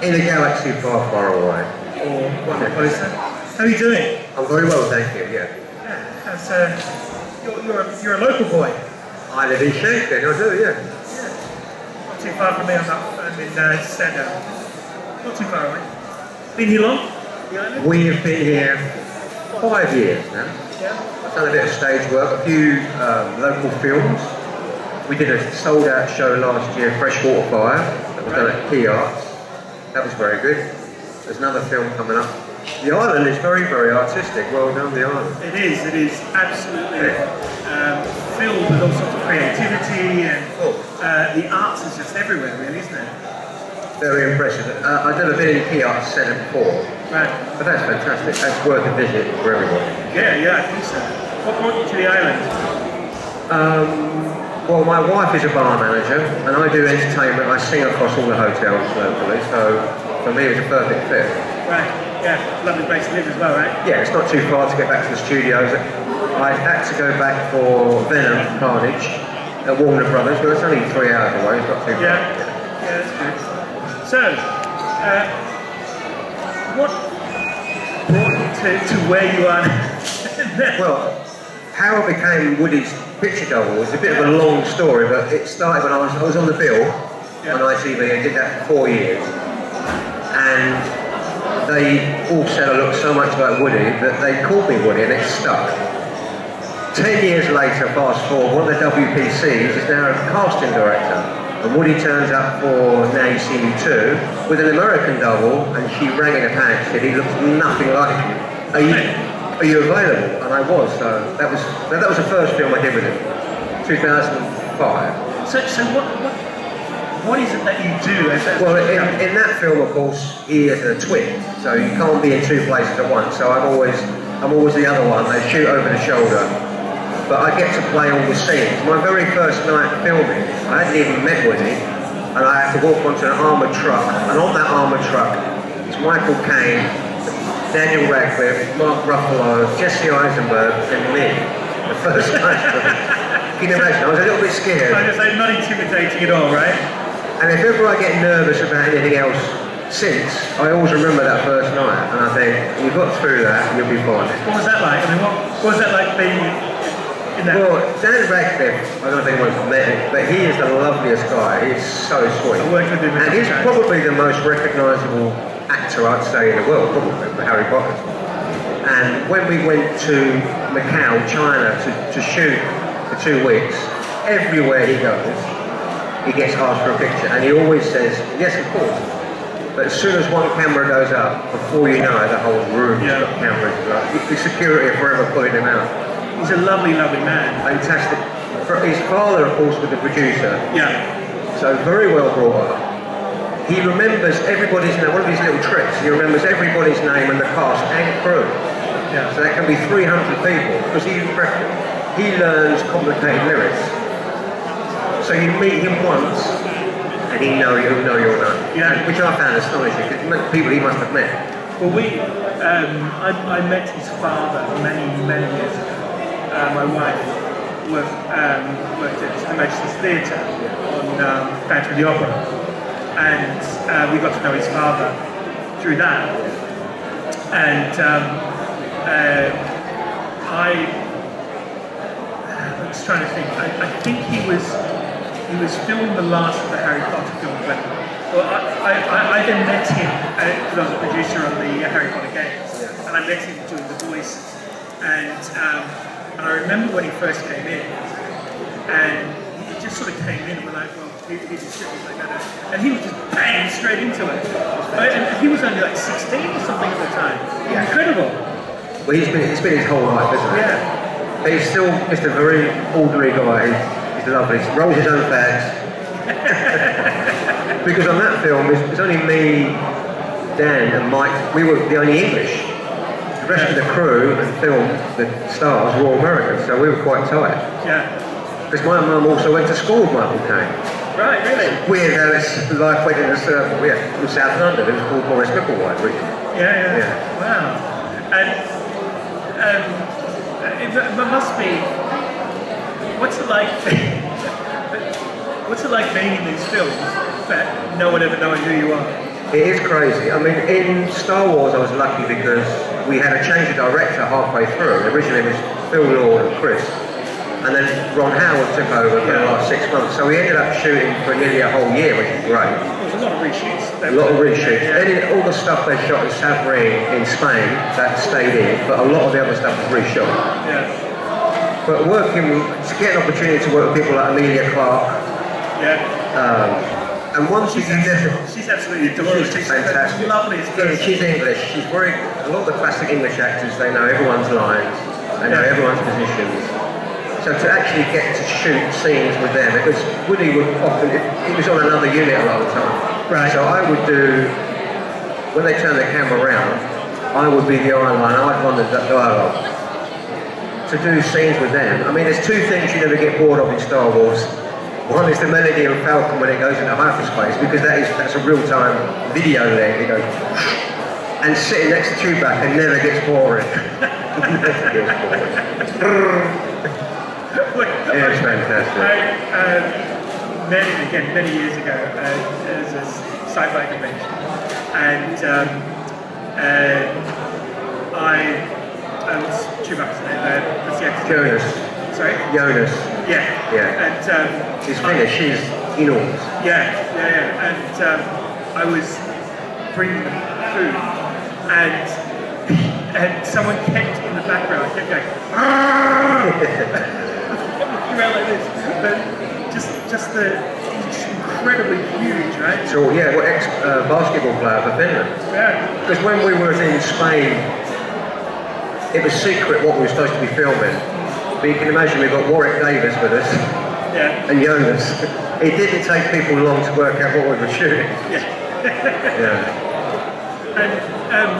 In a galaxy far, far away. Or one closer. How are you doing? I'm very well, thank you, yeah. That's, you're a local boy. I live in Shanklin, I do, yeah. Not too far from me, I'm in Sandown. Not too far away. Been here long? We have been here 5 years now. Yeah. I've done a bit of stage work, a few local films. We did a sold-out show last year, Freshwater Fire, that was done at Key Arts. That was very good. There's another film coming up. The island is very, very artistic. Well done, the island. It is absolutely filled with all sorts of creativity, and the arts is just everywhere, really, isn't it? Very impressive. I've never been in Key Arts Centre before, Right. but that's fantastic. That's worth a visit for everybody. Yeah, I think so. What brought you to the island? Well, my wife is a bar manager, and I do entertainment. I sing across all the hotels locally, so for me it was a perfect fit. Right, yeah, lovely place to live as well, right? Yeah, it's not too far to get back to the studios. I had to go back for Venom Carnage at Warner Brothers, but it's only 3 hours away. It's not too far. Yeah, that's good. So, what brought you to where you are now? Well, how I became Woody's picture double is a bit of a long story, but it started when I was on the bill on ITV and did that for 4 years. And they all said I looked so much like Woody that they called me Woody, and it stuck. 10 years later, fast forward, one of the WPCs is now a casting director. And Woody turns up for Now You See Me Too with an American double, and she rang in a panic and said, he looks nothing like you. Are you available? And I was, so that was the first film I did with him, 2005. So what is it that you do? Well, in that film, of course, he is a twin, so you can't be in 2 places at once. So I'm always the other one. They shoot over the shoulder, but I get to play all the scenes. My very first night filming, I hadn't even met Woody, and I had to walk onto an armoured truck, and on that armoured truck, it's Michael Caine, Daniel Radcliffe, Mark Ruffalo, Jesse Eisenberg, and me. The first night. Can you imagine? I was a little bit scared. I just say not intimidating at all, right? And if ever I get nervous about anything else since, I always remember that first night, and I think, you got through that, you'll be fine. What was that like? I mean, what was that like being in that? Well, Dan Radcliffe, I don't think anyone's met him, but he is the loveliest guy. He's so sweet. I worked with him and he's probably the most recognisable actor, I'd say, in the world, probably, for Harry Potter. And when we went to Macau, China, to shoot for 2 weeks, everywhere he goes, he gets asked for a picture, and he always says, yes, of course. But as soon as one camera goes up, before you know it, the whole room's got cameras. The security are forever pulling him out. He's a lovely, lovely man. Fantastic. His father, of course, was the producer. Yeah. So very well brought up. He remembers everybody's name. One of his little tricks, he remembers everybody's name and the cast and crew. Yeah. So that can be 300 people, because he learns complicated lyrics. So you meet him once, and he'll know your name. Yeah. Which I found astonishing, because people he must have met. Well, I met his father many years ago. My wife worked at Her Majesty's Theatre on Phantom of the Opera, and we got to know his father through that. And I was trying to think. I think he was filming the last of the Harry Potter films. Well, I then met him because I was a producer on the Harry Potter games, and I met him doing the voices. And I remember when he first came in, and he just sort of came in and we're like, well, here's his script, like that, and he was just bang straight into it. And he was only like 16 or something at the time. Yeah. Incredible. Well, it's been his whole life, isn't it? Yeah. He's still just a very ordinary guy. He's lovely. He rolls his own bags. Because on that film, it's only me, Dan, and Mike. We were the only English. The rest of the crew and film, the stars, were all American, so we were quite tight. Yeah. Because my mum also went to school with Michael Caine. Right, really? Weird how it's life went in a circle. Yeah, from South London. It was called Maurice Micklewhite originally. Yeah. Wow. And it must be. What's it like? What's it like being in these films, but no one ever knowing who you are? It is crazy. I mean, in Star Wars, I was lucky because we had a change of director halfway through. Originally, it was Phil Lord and Chris, and then Ron Howard took over for the last 6 months. So we ended up shooting for nearly a whole year, which is great. There's a lot of reshoots. A lot of reshoots. Then all the stuff they shot in Savary in Spain, that stayed in, but a lot of the other stuff was reshot. Yeah. But to get an opportunity to work with people like Amelia Clark. Yeah. And once she's absolutely adorable. She's fantastic. Lovely. Yeah, she's English. She's a lot of the classic English actors, they know everyone's lines, they know everyone's positions. So to actually get to shoot scenes with them, because Woody would often, he was on another unit a lot of the time. Right. So I would do, when they turn the camera around, I would be the eyeline, I'd run the dialogue. To do scenes with them, I mean, there's two things you never get bored of in Star Wars. One is the melody of Falcon when it goes into hyperspace, because that's a real-time video there. It goes, and sitting next to Chewbacca never gets boring. Never gets boring. Yeah, it's fantastic. Many years ago, there was a sci-fi convention, and I was Chewbacca's name. What's the actor's name? Jonas. Sorry? Jonas. Yeah. Yeah. And she's finished. She's enormous. Yeah. And I was bringing them food, and someone kept in the background, kept going, around like this. But just it's incredibly huge, right? So yeah, we're ex-basketball player for Finland. Yeah. Because when we were in Spain, it was secret what we were supposed to be filming. But you can imagine we've got Warwick Davis with us. Yeah. And Jonas. It didn't take people long to work out what we were shooting. Yeah. Yeah. And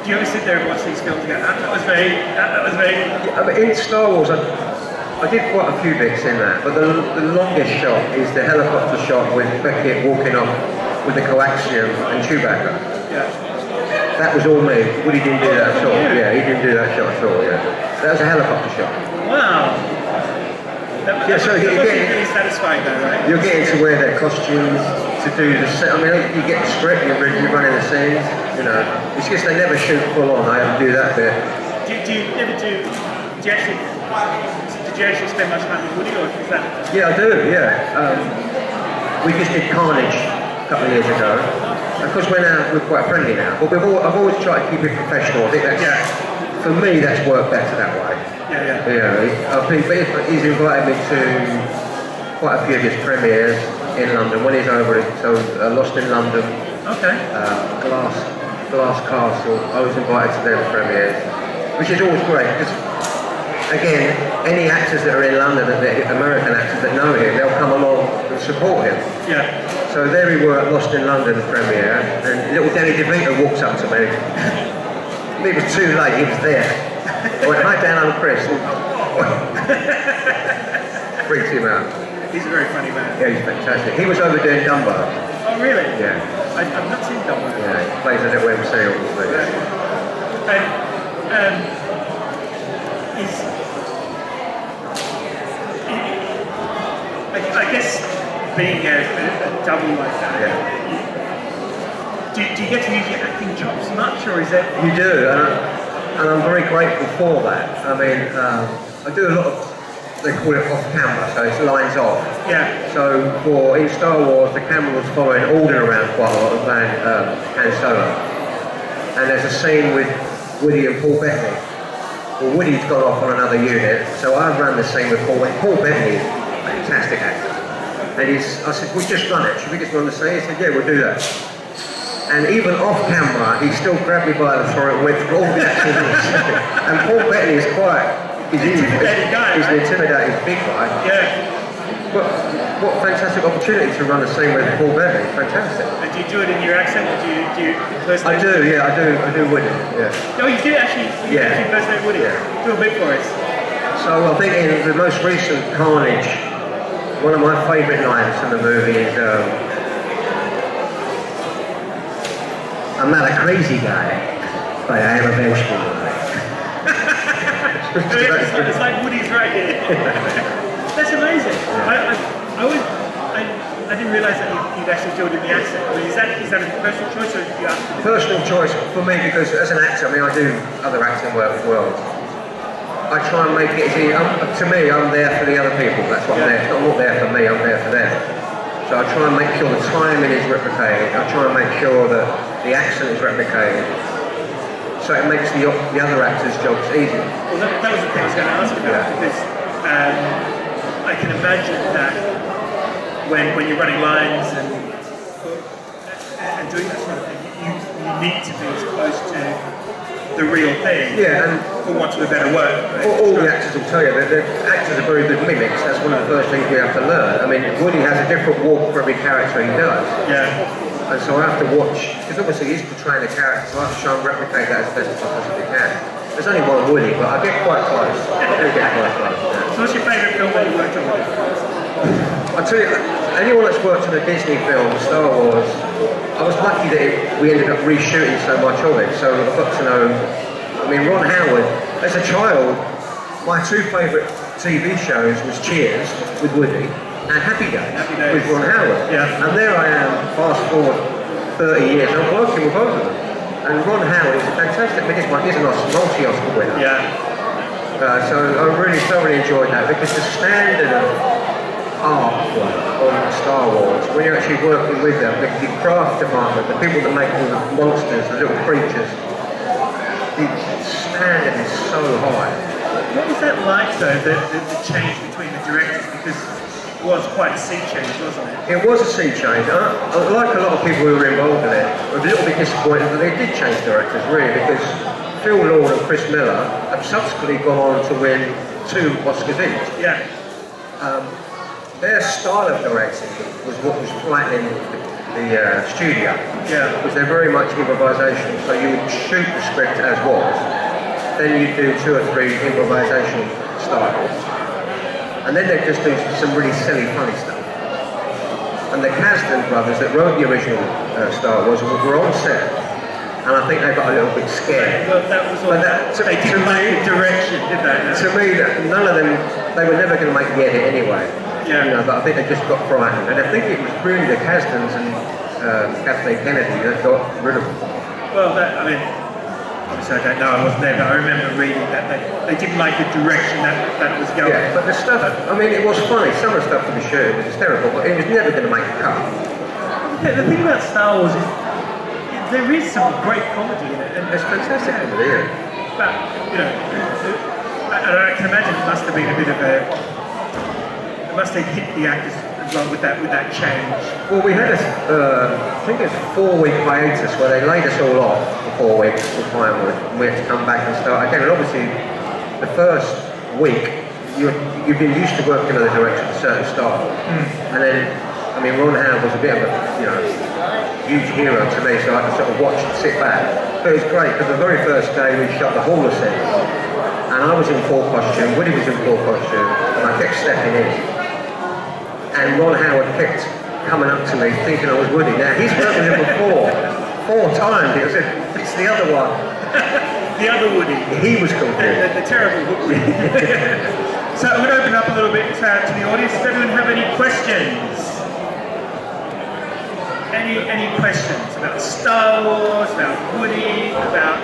do you ever sit there and watch these films and go, that was vague, that was vague? Yeah, I mean, in Star Wars, I did quite a few bits in that, but the longest shot is the helicopter shot with Beckett walking off with the coaxium and Chewbacca. Yeah. That was all me. Woody didn't do that at all. Yeah, he didn't do that shot at all, yeah. That was a helicopter shot. Wow. Yeah, so you're getting really satisfying though, right? You're getting to wear their costumes, to do the set. I mean, you get the script, you're running the scenes, you know. It's just they never shoot full on, I have to do that bit. Did you actually spend much time with Woody, or is that? Yeah, I do, yeah. We just did Carnage a couple of years ago. Of course, we're quite friendly now, but I've always tried to keep it professional. I think that's, for me, that's worked better that way. Yeah. I think he's invited me to quite a few of his premieres in London. When he's over, Lost in London, Okay. Glass Castle, I was invited to their premieres, which is always great, because again, any actors that are in London, American actors that know him, they'll come along and support him. Yeah. So there we were at Lost in London premiere, and little Danny DeVito walks up to me. It was too late, he was there. I went, hi Dan, I'm Chris. Freaked him out. He's a very funny man. Yeah, he's fantastic. He was over doing Dumbo. Oh really? Yeah. I've not seen Dumbo. Yeah, he plays a little MC on the stage. And I guess being a double like that, do you get to use your acting chops much, or is that? You do, and I'm very grateful for that. I mean, I do a lot of, they call it off camera, so it's lines off. Yeah. So in Star Wars, the camera was following Alden around quite a lot of Han Solo. And there's a scene with Woody and Paul Bettany. Well, Woody's gone off on another unit, so I ran the scene with Paul. Paul Bettany is a fantastic actor. And I said, we'll just run it. Should we just run the scene? He said, yeah, we'll do that. And even off camera, he still grabbed me by the throat and went through all the action. And Paul Bettany is he's an intimidating guy. He's an intimidating big guy. Yeah. But what a fantastic opportunity to run a scene with Paul Bettany. Fantastic. And do you do it in your accent? Do you I do, yeah, I do Woody. Yeah. Oh, you do actually? You actually impersonate Woody? Yeah. Do a bit for us. So I think in the most recent Carnage, one of my favourite lines in the movie is, I'm not a crazy guy, but I am a vengeful guy. It's like Woody's right here. That's amazing. Yeah. I didn't realise that you'd actually filled in the accent. I mean, is that a personal choice or did you ask? Personal choice for me, because as an actor, I mean, I do other acting work as well. I try and make it easy. To me, I'm there for the other people. That's what I'm there. I'm not there for me. I'm there for them. So I try and make sure the timing is replicated. I try and make sure that the accent is replicated. So it makes the other actors' jobs easier. Well, that was the thing I was going to ask about, because I can imagine that when you're running lines and doing that sort of thing, you need to be as close to the real thing. Yeah, and for want of a better word. Right? All the actors will tell you that the actors are very good mimics. That's one of the first things we have to learn. I mean, Woody has a different walk for every character he does. Yeah. And so I have to watch, because obviously he's portraying a character, so I have to try and replicate that as best as I possibly can. There's only one Woody, but I get quite close. I do get quite close. Yeah. So what's your favourite film that you worked on? I tell you, anyone that's worked on a Disney film, Star Wars, I was lucky that we ended up reshooting so much of it, so I've got to know. I mean, Ron Howard, as a child, my two favourite TV shows was Cheers with Woody and Happy Days with Ron Howard. Yeah. And there I am, fast forward 30 years, I'm working with both of them. And Ron Howard is fantastic. I mean, he's a multi-Oscar winner. Yeah. So I really thoroughly enjoyed that, because the standard of art on Star Wars, when you're actually working with them, the craft department, the people that make all the monsters, the little creatures, the standard is so high. What was that like, though, the change between the directors? Because it was quite a sea change, wasn't it? It was a sea change. Like a lot of people who were involved in it, I was a little bit disappointed that they did change directors, really, because Phil Lord and Chris Miller have subsequently gone on to win 2 Oscars each. Yeah. Their style of directing was what was flattening the studio. Yeah. Because they're very much improvisation. So you would shoot the script as was, then you'd do 2 or 3 improvisation styles, and then they'd just do some really silly, funny stuff. And the Kasdan brothers that wrote the original Star Wars were on set, and I think they got a little bit scared. Well, that was all. But that, to me, direction, did they? to me, none of them, they were never going to make the edit anyway. Yeah. You know, but I think they just got frightened. And I think it was really the Kasdans and Kathleen Kennedy that got rid of them. Well, I mean, obviously I don't know, I wasn't there, but I remember reading that they didn't like the direction that was going. Yeah, but the stuff, I mean, it was funny. Some of the stuff to be sure was hysterical, but it was never going to make a cut. The thing about Star Wars is there is some great comedy in it. And It's fantastic comedy, yeah. But, you know, I can imagine it must have been a bit of a... It must have hit the actors as well with that change. Well, we had I think it was a 4-week hiatus where they laid us all off for 4 weeks with Pinewood, and we had to come back and start again. And obviously, the first week, you've been used to working under the direction of a certain style. And then, I mean, Ron Howard was a bit of a, huge hero to me, so I could sort of watch and sit back. But it was great, because the very first day we shot the hall of scenes, and I was in full costume, Woody was in full costume, and I kept stepping in. And Ron Howard kept coming up to me thinking I was Woody. Now, he's worked with him before, 4 times. He said, it's the other one. The other Woody. He was confused. The terrible Woody. So I'm going to open up a little bit to the audience. Does anyone have any questions? Any questions about Star Wars, about Woody, about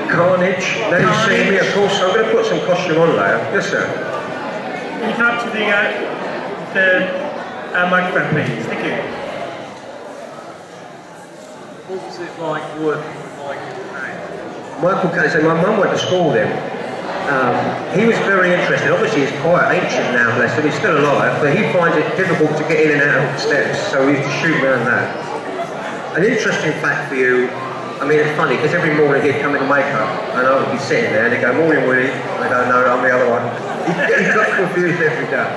Carnage. Now you see me, of course. I'm going to put some costume on later. Yes, sir. Can you come up to the microphone, please? Thank you. What was it like working with Michael Caine? Michael Caine, so my mum went to school with him. He was very interested. Obviously, he's quite ancient now, bless him. He's still alive, but he finds it difficult to get in and out of the steps, so we used to shoot around that. An interesting fact for you, I mean, it's funny, because every morning he'd come in makeup, and I would be sitting there, and he'd go, "Morning, Woody." I go, "No, I'm the other one." He got confused every day.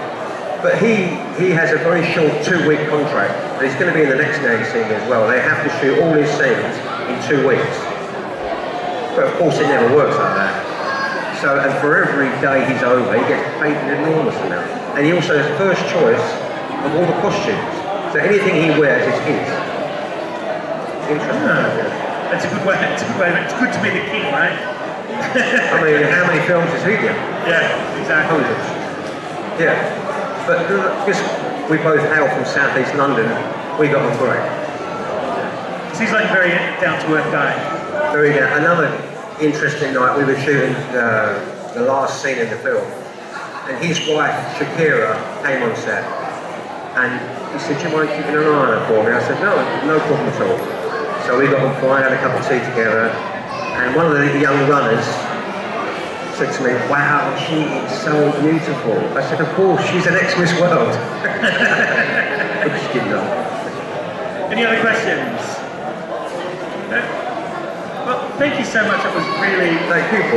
But he has a very short 2-week contract, and he's going to be in the next Navy scene as well. They have to shoot all his scenes in 2 weeks. But of course, it never works like that. So, and for every day he's over, he gets paid an enormous amount. And he also has first choice of all the costumes. So anything he wears is his. Interesting. That's a good way. It's good to be the king, right? I mean, how many films has he done? Yeah, exactly. Hundreds. Yeah. But just we both hail from South East London. We got on great. Seems like a very down-to-earth guy. Very good. Another interesting night, we were shooting the last scene in the film, and his wife, Shakira, came on set. And he said, do you mind keeping an eye on her for me? I said, no problem at all. So we got on fine, had a cup of tea together, and one of the young runners said to me, wow, she is so beautiful. I said, of course, she's an ex-Miss World. She didn't know. Any other questions? No? Well, thank you so much. It was really,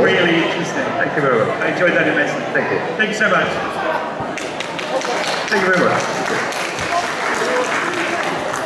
really interesting. Thank you very much. I enjoyed that immensely. Thank you. Thank you so much. Thank you very much.